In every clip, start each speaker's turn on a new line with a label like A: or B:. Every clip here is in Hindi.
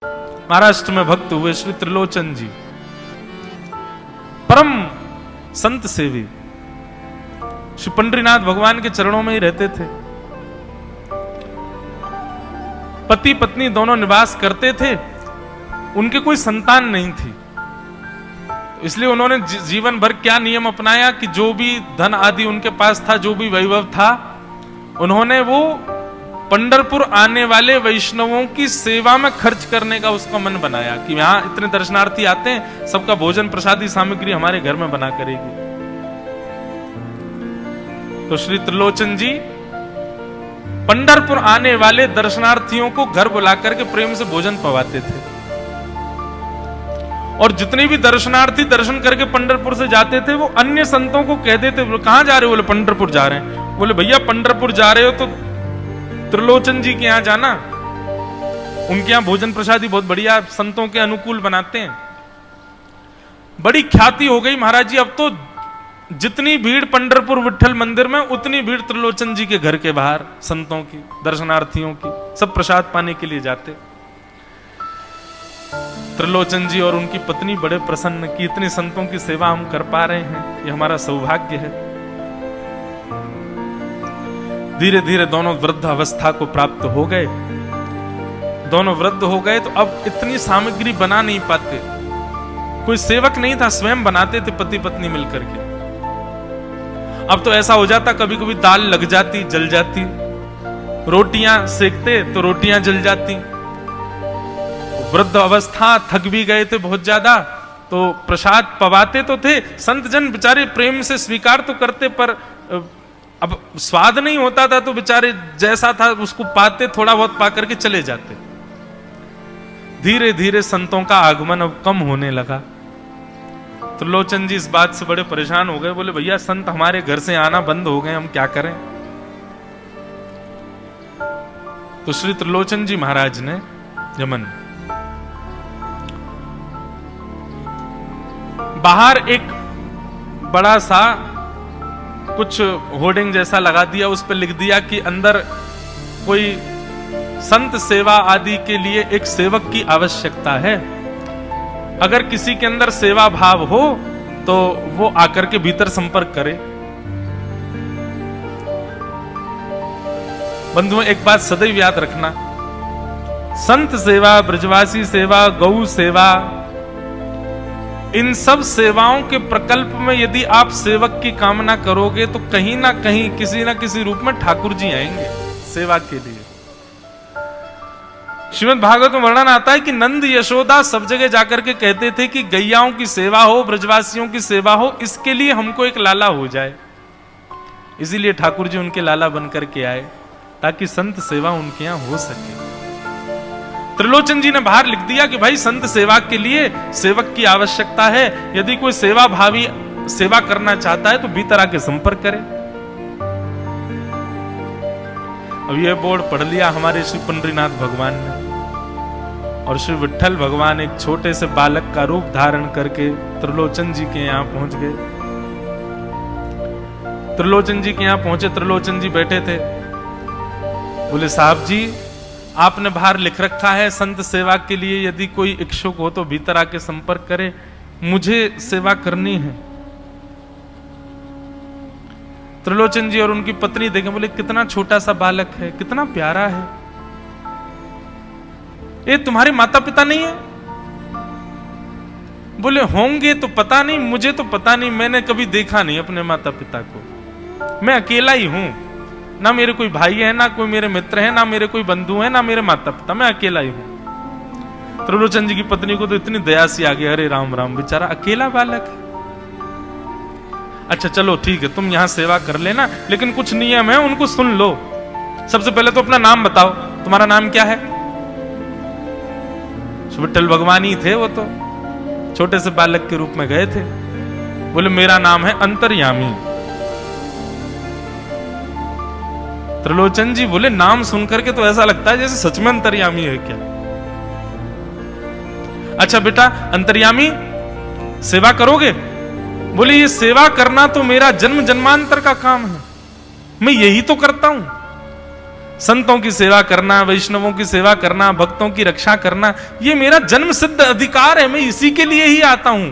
A: महाराष्ट्र में भक्त हुए श्री त्रिलोचन जी, परम संत सेवी, श्री पंडरीनाथ भगवान के चरणों में ही रहते थे। पति पत्नी दोनों निवास करते थे, उनके कोई संतान नहीं थी, इसलिए उन्होंने जीवन भर क्या नियम अपनाया कि जो भी धन आदि उनके पास था, जो भी वैभव था, उन्होंने वो पंढरपुर आने वाले वैष्णवों की सेवा में खर्च करने का उसका मन बनाया कि यहां इतने दर्शनार्थी आते हैं, सबका भोजन प्रसादी सामग्री हमारे घर में बना करेगी। तो श्री त्रिलोचन जी पंढरपुर आने वाले दर्शनार्थियों को घर बुलाकर के प्रेम से भोजन पवाते थे। और जितने भी दर्शनार्थी दर्शन करके पंढरपुर से जाते थे, वो अन्य संतों को कह देते, कहां जा रहे हो? बोले पंढरपुर जा रहे हैं। बोले भैया पंढरपुर जा रहे हो तो त्रिलोचन जी के यहां जाना, उनके यहां भोजन प्रसादी बहुत बढ़िया संतों के अनुकूल बनाते हैं। बड़ी ख्याति हो गई महाराज जी, अब तो जितनी भीड़ पंढरपुर विठल मंदिर में, उतनी भीड़ त्रिलोचन जी के घर के बाहर संतों की, दर्शनार्थियों की, सब प्रसाद पाने के लिए जाते। त्रिलोचन जी और उनकी पत्नी बड़े प्रसन्न कि इतने संतों की सेवा हम कर पा रहे हैं, ये हमारा सौभाग्य है। धीरे धीरे दोनों वृद्ध अवस्था को प्राप्त हो गए। दोनों वृद्ध हो गए तो अब इतनी सामग्री बना नहीं पाते, कोई सेवक नहीं था, स्वयं बनाते थे पति पत्नी मिलकर के। अब तो ऐसा हो जाता, कभी कभी दाल लग जाती, जल जाती, रोटियां सेकते तो रोटियां जल जाती। वृद्ध अवस्था, थक भी गए थे बहुत ज्यादा, तो प्रसाद पवाते तो थे, संत जन बेचारे प्रेम से स्वीकार तो करते, पर अब स्वाद नहीं होता था, तो बेचारे जैसा था उसको पाते, थोड़ा बहुत पा करके चले जाते। धीरे धीरे संतों का आगमन अब कम होने लगा। त्रिलोचन जी इस बात से बड़े परेशान हो गए। बोले भैया संत हमारे घर से आना बंद हो गए, हम क्या करें? तो श्री त्रिलोचन जी महाराज ने यमन बाहर एक बड़ा सा कुछ होर्डिंग जैसा लगा दिया, उस पर लिख दिया कि अंदर कोई संत सेवा आदि के लिए एक सेवक की आवश्यकता है। अगर किसी के अंदर सेवा भाव हो तो वो आकर के भीतर संपर्क करे। बंधुओं, एक बात सदैव याद रखना, संत सेवा, ब्रजवासी सेवा, गौ सेवा, इन सब सेवाओं के प्रकल्प में यदि आप सेवक की कामना करोगे तो कहीं ना कहीं किसी ना किसी रूप में ठाकुर जी आएंगे सेवा के लिए। श्रीमद् भागवत में वर्णन आता है कि नंद यशोदा सब जगह जाकर के कहते थे कि गैयाओं की सेवा हो, ब्रजवासियों की सेवा हो, इसके लिए हमको एक लाला हो जाए। इसीलिए ठाकुर जी उनके लाला बनकर के आए, ताकि संत सेवा उनके यहां हो सके। त्रिलोचन जी ने बाहर लिख दिया कि भाई संत सेवा के लिए सेवक की आवश्यकता है, यदि कोई सेवा भावी सेवा करना चाहता है तो भीतर आके संपर्क करे। अब यह बोर्ड पढ़ लिया हमारे श्री पंडरीनाथ भगवान ने, और श्री विठल भगवान एक छोटे से बालक का रूप धारण करके त्रिलोचन जी के यहां पहुंच गए। त्रिलोचन जी के यहां पहुंचे, त्रिलोचन जी बैठे थे। बोले साहब जी, आपने बाहर लिख रखा है संत सेवा के लिए यदि कोई इच्छुक हो तो भीतर आके संपर्क करे, मुझे सेवा करनी है। त्रिलोचन जी और उनकी पत्नी देखें, बोले कितना छोटा सा बालक है, कितना प्यारा है, ये तुम्हारे माता पिता नहीं है? बोले होंगे तो पता नहीं, मुझे तो पता नहीं, मैंने कभी देखा नहीं अपने माता पिता को, मैं अकेला ही हूं, ना मेरे कोई भाई है, ना कोई मेरे मित्र है, ना मेरे कोई बंधु है, ना मेरे माता पिता, मैं अकेला ही हूं। त्रिलोचन जी की पत्नी को तो इतनी दया सी आ गई, अरे राम राम, बेचारा अकेला बालक है। अच्छा चलो ठीक है, तुम यहां सेवा कर लेना, लेकिन कुछ नियम है उनको सुन लो। सबसे पहले तो अपना नाम बताओ, तुम्हारा नाम क्या है? विठल भगवान ही थे वो, तो छोटे से बालक के रूप में गए थे। बोले मेरा नाम है अंतर्यामी। त्रिलोचन जी बोले नाम सुनकर के तो ऐसा लगता है जैसे सच में अंतर्यामी है क्या? अच्छा बेटा अंतर्यामी, सेवा करोगे? बोले ये सेवा करना तो मेरा जन्म जन्मांतर का काम है, मैं यही तो करता हूं। संतों की सेवा करना, वैष्णवों की सेवा करना, भक्तों की रक्षा करना, ये मेरा जन्म सिद्ध अधिकार है, मैं इसी के लिए ही आता हूं।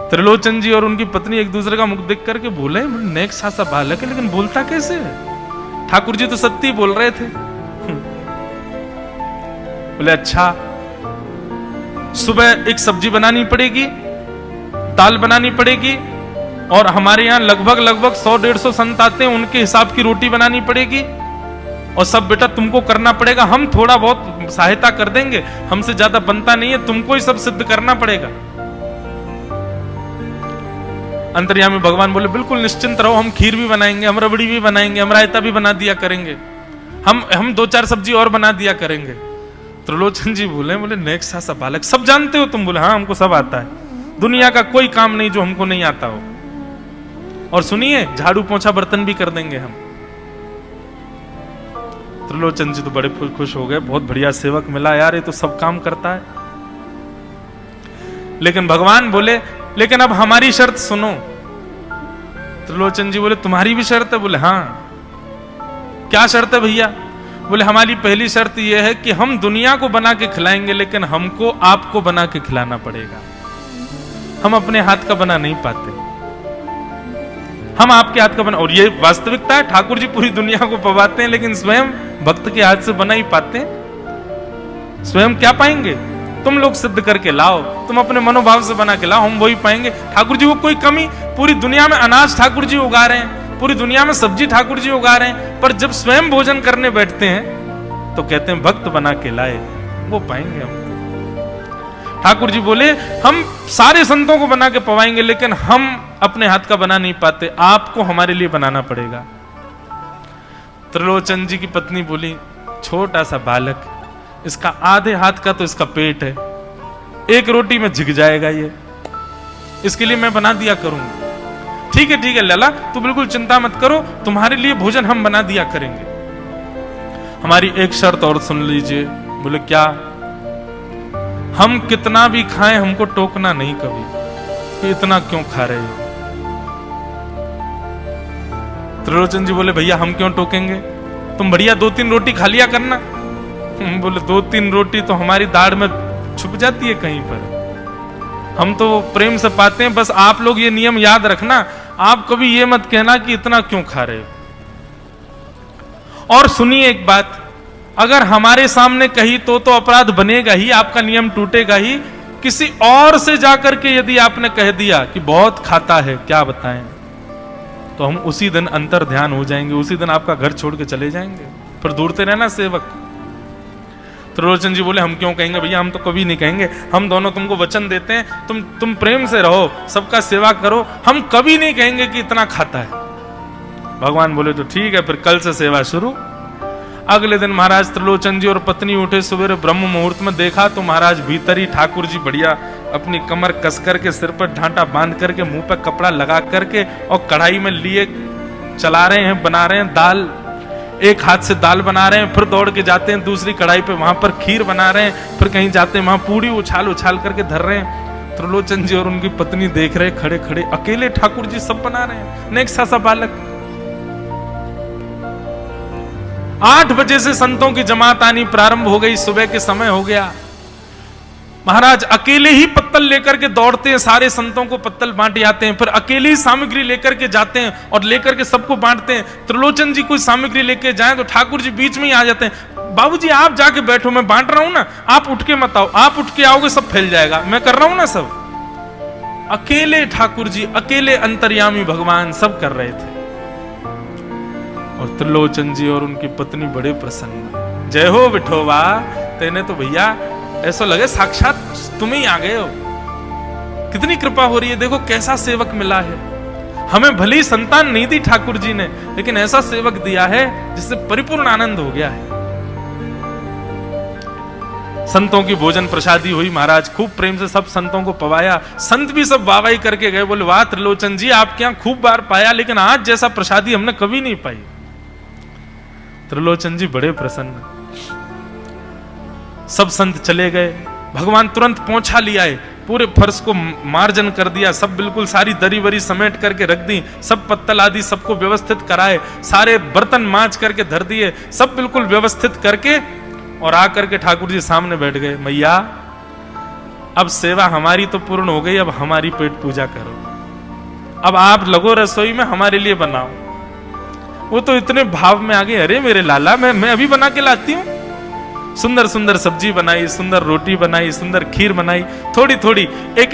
A: त्रिलोचन जी और उनकी पत्नी एक दूसरे का मुख देख करके बोले, नेक सा बालक है लेकिन बोलता कैसे है? ठाकुर जी तो सत्य बोल रहे थे। बोले अच्छा, सुबह एक सब्जी बनानी पड़ेगी, दाल बनानी पड़ेगी, और हमारे यहां लगभग 100-150 संत आते हैं, उनके हिसाब की रोटी बनानी पड़ेगी, और सब बेटा तुमको करना पड़ेगा, हम थोड़ा बहुत सहायता कर देंगे, हमसे ज्यादा बनता नहीं है, तुमको ही सब सिद्ध करना पड़ेगा। अंतर्यामी भगवान बोले बिल्कुल निश्चिंत रहो, हम खीर भी बनाएंगे, हम रबड़ी भी बनाएंगे, हम रायता भी बना दिया करेंगे, हम 2-4 सब्जी और बना दिया करेंगे। त्रिलोचन जी बोले नेक सा बालक, सब जानते हो तुम? बोले हाँ हमको सब आता है, दुनिया का कोई काम नहीं जो हमको नहीं आता हो, और सुनिए झाड़ू पोंछा बर्तन भी कर देंगे हम। त्रिलोचन जी तो बड़े खुश हो गए, बहुत बढ़िया सेवक मिला यार, ये तो सब काम करता है। लेकिन भगवान बोले लेकिन अब हमारी शर्त सुनो। त्रिलोचन जी बोले तुम्हारी भी शर्त है? बोले हाँ। क्या शर्त है भैया? बोले हमारी पहली शर्त यह है कि हम दुनिया को बना के खिलाएंगे, लेकिन हमको आपको बना के खिलाना पड़ेगा, हम अपने हाथ का बना नहीं पाते, हम आपके हाथ का बना। और ये वास्तविकता है, ठाकुर जी पूरी दुनिया को पवाते हैं, लेकिन स्वयं भक्त के हाथ से बना ही पाते हैं। स्वयं क्या पाएंगे? तुम लोग सिद्ध करके लाओ, तुम अपने मनोभाव से बना के लाओ, हम वही पाएंगे। ठाकुर जी को कोई कमी, पूरी दुनिया में अनाज ठाकुर जी उगा रहे हैं, पूरी दुनिया में सब्जी ठाकुर जी उगा रहे हैं, पर जब स्वयं भोजन करने बैठते हैं तो कहते हैं भक्त बना के लाए, वो पाएंगे हम। ठाकुर जी बोले हम सारे संतों को बना के पवाएंगे, लेकिन हम अपने हाथ का बना नहीं पाते, आपको हमारे लिए बनाना पड़ेगा। त्रिलोचन जी की पत्नी बोली छोटा सा बालक, इसका आधे हाथ का तो इसका पेट है, एक रोटी में झिक जाएगा ये, इसके लिए मैं बना दिया करूंगी। ठीक है लला, तू बिल्कुल चिंता मत करो, तुम्हारे लिए भोजन हम बना दिया करेंगे। हमारी एक शर्त और सुन लीजिए। बोले क्या? हम कितना भी खाएं हमको टोकना नहीं कभी कि इतना क्यों खा रहे हो। त्रिलोचन जी बोले भैया हम क्यों टोकेंगे, तुम बढ़िया 2-3 रोटी खा लिया करना। बोले 2-3 रोटी तो हमारी दाढ़ में छुप जाती है कहीं पर, हम तो प्रेम से पाते हैं। बस आप लोग ये नियम याद रखना, आप कभी ये मत कहना कि इतना क्यों खा रहे हो। और सुनिए एक बात, अगर हमारे सामने कही तो अपराध बनेगा ही, आपका नियम टूटेगा ही। किसी और से जाकर के यदि आपने कह दिया कि बहुत खाता है, क्या बताएं, तो हम उसी दिन अंतर ध्यान हो जाएंगे, उसी दिन आपका घर छोड़ के चले जाएंगे। फिर दूरते रहना सेवक। त्रिलोचन जी बोले हम क्यों कहेंगे भैया, हम तो कभी नहीं कहेंगे, हम दोनों तुमको वचन देते हैं, तुम प्रेम से रहो, सबका सेवा करो, हम कभी नहीं कहेंगे कि इतना खाता है। भगवान बोले तो ठीक है, फिर कल से सेवा शुरू। अगले दिन महाराज त्रिलोचन जी और पत्नी उठे सवेरे ब्रह्म मुहूर्त में, देखा तो महाराज भीतर ही ठाकुर जी बढ़िया अपनी कमर कस करके, सिर पर ढांटा बांध करके, मुंह पर कपड़ा लगा करके, और कढ़ाई में लिए चला रहे हैं, बना रहे हैं दाल। एक हाथ से दाल बना रहे हैं, फिर दौड़ के जाते हैं दूसरी कढ़ाई पे, वहां पर खीर बना रहे हैं, फिर कहीं जाते हैं वहां पूड़ी उछाल करके धर रहे हैं। त्रिलोचन जी और उनकी पत्नी देख रहे खड़े खड़े, अकेले ठाकुर जी सब बना रहे हैं, नेक सा बालक। 8 बजे से संतों की जमात आनी प्रारंभ हो गई, सुबह के समय हो गया। महाराज अकेले ही पत्तल लेकर के दौड़ते हैं, सारे संतों को पत्तल बांट जाते हैं, फिर अकेले ही सामग्री लेकर के जाते हैं और लेकर के सबको बांटते हैं। त्रिलोचन जी कोई सामग्री लेके जाएं तो ठाकुर जी बीच में ही आ जाते हैं, बाबूजी आप जाके बैठो, मैं बांट रहा हूं ना, आप उठ के मत आओ, आप उठ के आओगे सब फैल जाएगा, मैं कर रहा हूं ना सब। अकेले ठाकुर जी, अकेले अंतर्यामी भगवान सब कर रहे थे। और त्रिलोचन जी और उनकी पत्नी बड़े प्रसन्न, जय हो विठोबा, तेने तो भैया ऐसा लगे साक्षात तुम ही आ गए हो, कितनी कृपा हो रही है, देखो कैसा सेवक मिला है। हमें भली संतान नहीं दी ठाकुर जी ने, लेकिन ऐसा सेवक दिया है जिससे परिपूर्ण आनंद हो गया है। संतों की भोजन प्रसादी हुई, महाराज खूब प्रेम से सब संतों को पवाया, संत भी सब वाहवाही करके गए, बोले वाह त्रिलोचन जी आपके यहां खूब बार पाया, लेकिन आज जैसा प्रसादी हमने कभी नहीं पाई। त्रिलोचन जी बड़े प्रसन्न। सब संत चले गए, भगवान तुरंत पोंछा ले आए, पूरे फर्श को मार्जन कर दिया, सब बिल्कुल सारी दरी वरी समेट करके रख दी, सब पत्तल आदि सबको व्यवस्थित कराए, सारे बर्तन मांज करके धर दिए, सब बिल्कुल व्यवस्थित करके और आकर के ठाकुर जी सामने बैठ गए। मैया अब सेवा हमारी तो पूर्ण हो गई, अब हमारी पेट पूजा करो, अब आप लगो रसोई में, हमारे लिए बनाओ। वो तो इतने भाव में आ गए, अरे मेरे लाला मैं अभी बना के लाती हूँ। सुंदर सुंदर सब्जी बनाई, सुंदर रोटी बनाई, सुंदर खीर बनाई, थोड़ी थोड़ी एक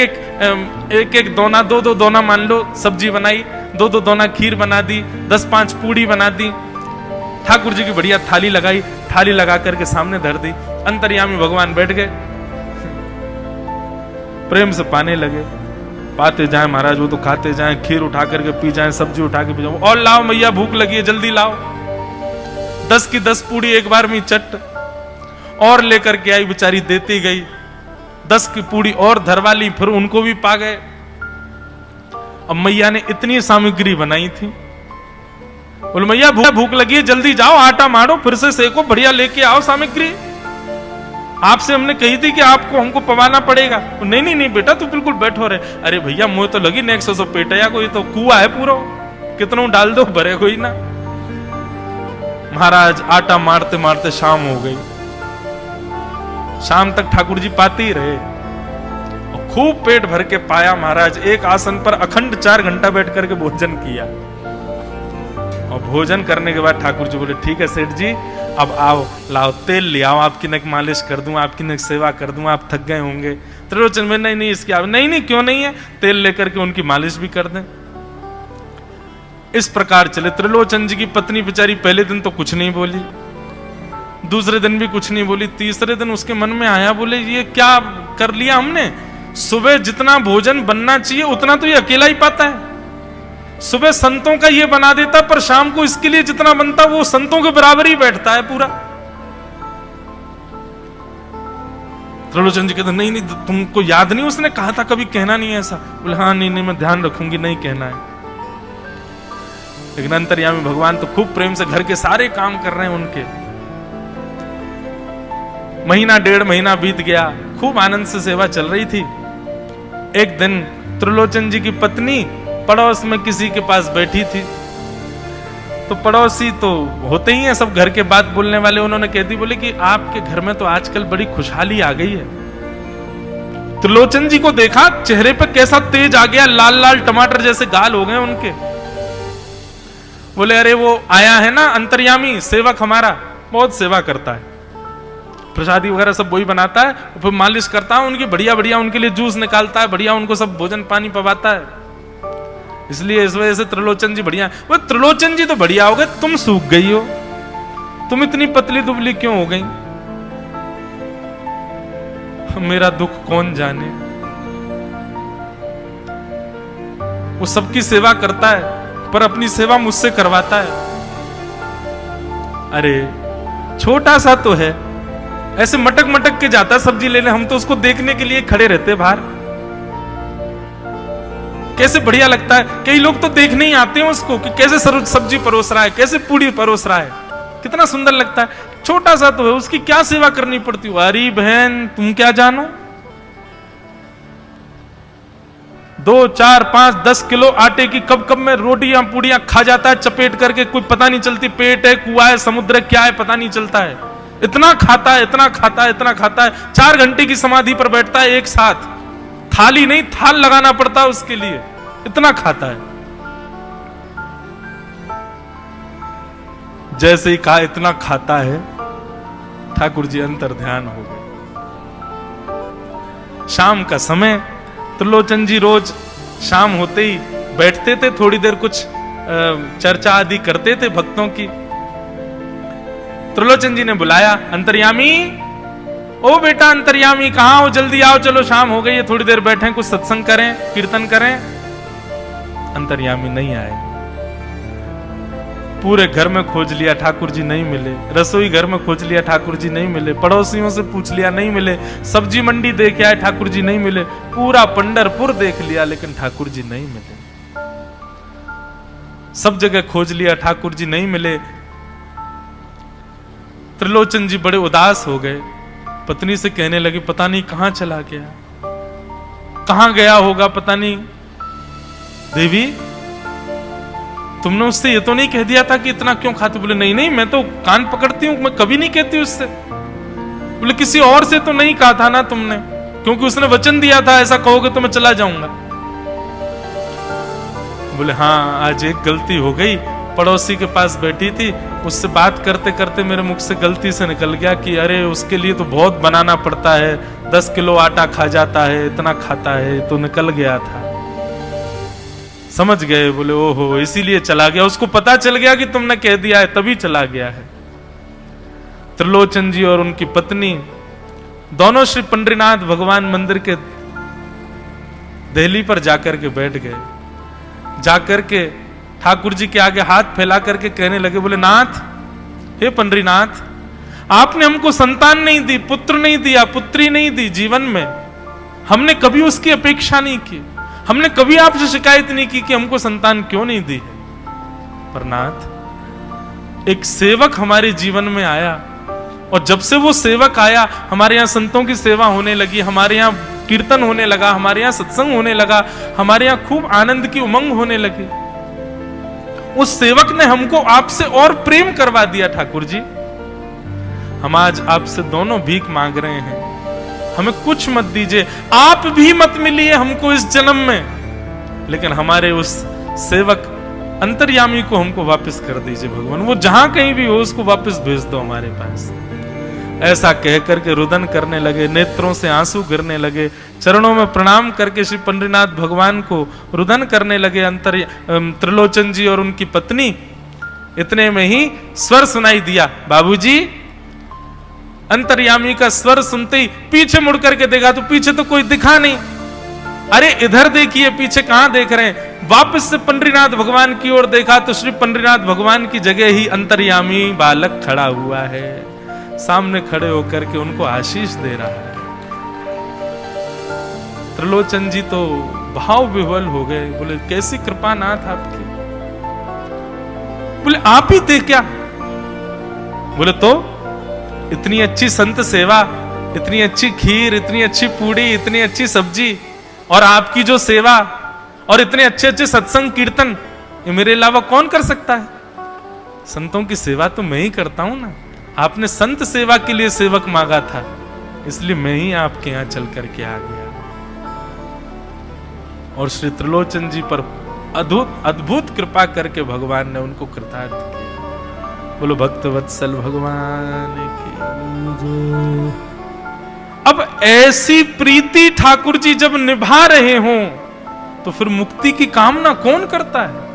A: एक दोना, दो दोना मान लो सब्जी बनाई, दो दोना खीर बना दी, 10-5 पूड़ी बना दी, ठाकुर जी की बढ़िया थाली लगाई, थाली लगा करके सामने धर दी। अंतर्यामी भगवान बैठ गए, प्रेम से पाने लगे, पाते जाए महाराज, वो तो खाते जाए, खीर उठा करके पी जाए, सब्जी उठा के पी जाए, और लाओ मैया भूख लगी है, जल्दी लाओ। 10 की 10 पूड़ी एक बार में चट और लेकर के आई, बेचारी देती गई, 10 की पूड़ी और धरवा ली, फिर उनको भी पा गए। अब मैया ने इतनी सामग्री बनाई थी, बोले मैया भूख लगी है, जल्दी जाओ, आटा मारो, फिर से सेको, बढ़िया लेके आओ सामग्री, आपसे हमने कही थी कि आपको हमको पवाना पड़ेगा। नहीं बेटा तू बिल्कुल बैठो रे। अरे भैया मुझे तो लगी नेक्स्ट 100 पेटया, कोई तो कुआ है पूरा, कितना डाल दो भरे कोई ना। महाराज आटा मारते मारते शाम हो गई, शाम तक ठाकुर जी पाते ही रहे और खूब पेट भर के पाया। महाराज एक आसन पर अखंड 4 घंटा बैठ करके भोजन किया और भोजन करने के बाद ठाकुर जी बोले ठीक है सेठ जी, अब आओ, लाओ तेल ले आओ, आपकी नक मालिश कर दूं, आपकी नक सेवा कर दूं, आप थक गए होंगे। त्रिलोचन में नहीं इसकी नहीं क्यों नहीं है, तेल लेकर के उनकी मालिश भी कर दें। इस प्रकार चले। त्रिलोचन जी की पत्नी बेचारी पहले दिन तो कुछ नहीं बोली, दूसरे दिन भी कुछ नहीं बोली, तीसरे दिन उसके मन में आया, बोले ये क्या कर लिया हमने, सुबह जितना भोजन बनना चाहिए उतना तो ये अकेला ही पाता है, सुबह संतों का ये बना देता, पर शाम को इसके लिए जितना बनता वो संतों के बराबर ही बैठता है पूरा। त्रिलोचन जी कहते नहीं तुमको याद नहीं उसने कहा था कभी कहना नहीं है ऐसा। बोले हाँ नहीं मैं ध्यान रखूंगी, नहीं कहना है। लेकिन अंतर्यामी भगवान तो खूब प्रेम से घर के सारे काम कर रहे हैं उनके। महीना 1.5 महीना बीत गया, खूब आनंद से सेवा चल रही थी। एक दिन त्रिलोचन जी की पत्नी पड़ोस में किसी के पास बैठी थी, तो पड़ोसी तो होते ही हैं सब घर के बात बोलने वाले, उन्होंने कह दी, बोले कि आपके घर में तो आजकल बड़ी खुशहाली आ गई है। त्रिलोचन जी को देखा, चेहरे पे कैसा तेज आ गया, लाल लाल टमाटर जैसे गाल हो गए उनके। बोले अरे वो आया है ना अंतर्यामी सेवक हमारा, बहुत सेवा करता है, प्रसादी वगैरह सब वही बनाता है, फिर मालिश करता है उनकी, बढ़िया बढ़िया उनके लिए जूस निकालता है, बढ़िया उनको सब भोजन पानी पवाता है, इसलिए इस वजह से त्रिलोचन जी बढ़िया। वो त्रिलोचन जी तो बढ़िया हो गए, तुम सूख गई हो, तुम इतनी पतली दुबली क्यों हो गई, मेरा दुख कौन जाने। वो सबकी सेवा करता है पर अपनी सेवा मुझसे करवाता है। अरे छोटा सा तो है, ऐसे मटक मटक के जाता सब्जी लेने, हम तो उसको देखने के लिए खड़े रहते बाहर, कैसे बढ़िया लगता है। कई लोग तो देखने ही आते हैं उसको कि कैसे सब्जी परोस रहा है, कैसे पूड़ी परोस रहा है, कितना सुंदर लगता है। छोटा सा तो है, उसकी क्या सेवा करनी पड़ती है। अरे बहन तुम क्या जानो, 2, 4, 5, 10 किलो आटे की कब कब में रोटियां पूड़ियां खा जाता है चपेट करके, कोई पता नहीं चलती, पेट है कुआ है समुद्र है क्या है पता नहीं चलता है, इतना खाता है इतना खाता है इतना खाता है। 4 घंटे की समाधि पर बैठता है एक साथ, थाली नहीं थाल लगाना पड़ता है उसके लिए, इतना खाता है। जैसे ही कहा इतना खाता है, ठाकुर जी अंतर ध्यान हो गए। शाम का समय, त्रिलोचन जी रोज शाम होते ही बैठते थे, थोड़ी देर कुछ चर्चा आदि करते थे भक्तों की। त्रिलोचन जी ने बुलाया, अंतर्यामी, ओ बेटा अंतर्यामी कहां हो, जल्दी आओ, चलो शाम हो गई है, थोड़ी देर बैठे कुछ सत्संग करें कीर्तन करें। अंतर्यामी नहीं आए, पूरे घर में खोज लिया ठाकुर जी नहीं मिले, रसोई घर में खोज लिया ठाकुर जी नहीं मिले, पड़ोसियों से पूछ लिया नहीं मिले, सब्जी मंडी देख आए ठाकुर जी नहीं मिले, पूरा पंढरपुर देख लिया लेकिन ठाकुर जी नहीं मिले, सब जगह खोज लिया ठाकुर जी नहीं मिले। त्रिलोचन जी बड़े उदास हो गए, पत्नी से कहने लगे पता नहीं कहां चला गया। कहां गया होगा पता नहीं। देवी तुमने उससे ये तो नहीं कह दिया था कि इतना क्यों खाते? बोले नहीं नहीं, मैं तो कान पकड़ती हूं, मैं कभी नहीं कहती उससे। बोले किसी और से तो नहीं कहा था ना तुमने, क्योंकि उसने वचन दिया था ऐसा कहोगे तो मैं चला जाऊंगा। बोले हाँ, आज एक गलती हो गई, पड़ोसी के पास बैठी थी, उससे बात करते करते मेरे मुख से गलती से निकल गया कि अरे उसके लिए तो बहुत बनाना पड़ता है, 10 किलो आटा खा जाता है, इतना खाता है, तो निकल गया था। समझ गए? बोले ओहो, इसीलिए चला गया, उसको पता चल गया कि तुमने कह दिया है, तभी चला गया है। त्रिलोचन जी और उनकी पत्नी दोनों श्री पंडरीनाथ भगवान मंदिर के देहली पर जाकर के बैठ गए। जाकर के ठाकुर जी के आगे हाथ फैला करके कहने लगे, बोले नाथ, हे पंडरीनाथ, आपने हमको संतान नहीं दी, पुत्र नहीं दिया, पुत्री नहीं दी जीवन में, हमने कभी उसकी अपेक्षा नहीं की, हमने कभी आपसे शिकायत नहीं की कि हमको संतान क्यों नहीं दी है। पर नाथ, एक सेवक हमारे जीवन में आया, और जब से वो सेवक आया, हमारे यहाँ संतों की सेवा होने लगी, हमारे यहाँ कीर्तन होने लगा, हमारे यहाँ सत्संग होने लगा, हमारे यहाँ खूब आनंद की उमंग होने लगी। उस सेवक ने हमको आपसे और प्रेम करवा दिया। ठाकुर जी, हम आज आपसे दोनों भीख मांग रहे हैं, हमें कुछ मत दीजिए, आप भी मत मिलिए हमको इस जन्म में, लेकिन हमारे उस सेवक अंतर्यामी को हमको वापस कर दीजिए भगवान, वो जहां कहीं भी हो उसको वापस भेज दो हमारे पास। ऐसा कह करके रुदन करने लगे, नेत्रों से आंसू गिरने लगे, चरणों में प्रणाम करके श्री पंडरीनाथ भगवान को रुदन करने लगे त्रिलोचन जी और उनकी पत्नी। इतने में ही स्वर सुनाई दिया, बाबूजी। अंतर्यामी का स्वर सुनते ही पीछे मुड़ करके देखा तो पीछे तो कोई दिखा नहीं। अरे इधर देखिए, पीछे कहां देख रहे हैं? वापस से पंडरीनाथ भगवान की ओर देखा तो श्री पंडरीनाथ भगवान की जगह ही अंतर्यामी बालक खड़ा हुआ है, सामने खड़े होकर के उनको आशीष दे रहा है। त्रिलोचन जी तो भाव विह्वल हो गए, बोले कैसी कृपा नाथ आपकी। बोले आप ही थे क्या? बोले तो इतनी अच्छी संत सेवा, इतनी अच्छी खीर, इतनी अच्छी पूड़ी, इतनी अच्छी सब्जी, और आपकी जो सेवा, और इतने अच्छे अच्छे सत्संग कीर्तन, ये मेरे अलावा कौन कर सकता है? संतों की सेवा तो मैं ही करता हूं ना। आपने संत सेवा के लिए सेवक मांगा था, इसलिए मैं ही आपके यहां चल करके आ गया। और श्री त्रिलोचन जी पर अद्भुत कृपा करके भगवान ने उनको कृतार्थ किया। बोलो भक्त वत्सल भगवान की। अब ऐसी प्रीति ठाकुर जी जब निभा रहे हों तो फिर मुक्ति की कामना कौन करता है?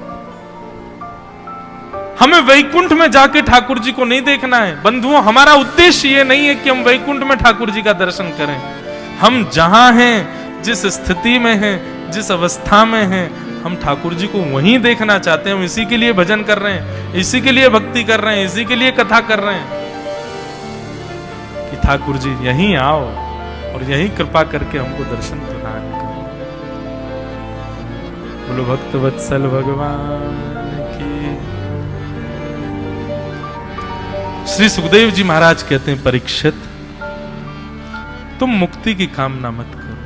A: हमें वैकुंठ में जाके ठाकुर जी को नहीं देखना है बंधुओं। हमारा उद्देश्य ये नहीं है कि हम वैकुंठ में ठाकुर जी का दर्शन करें। हम जहां हैं, जिस स्थिति में हैं, जिस अवस्था में हैं, हम ठाकुर जी को वहीं देखना चाहते हैं। हम इसी के लिए भजन कर रहे हैं, इसी के लिए भक्ति कर रहे हैं, इसी के लिए कथा कर रहे हैं कि ठाकुर जी यहीं आओ और यहीं कृपा करके हमको दर्शन प्रदान करो। बोलो भक्त वत्सल भगवान की। श्री सुखदेव जी महाराज कहते हैं, परीक्षित तुम मुक्ति की कामना मत करो,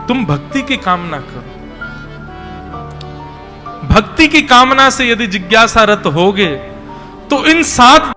A: तुम भक्ति की कामना करो। भक्ति की कामना से यदि जिज्ञासारत होगे तो इन 7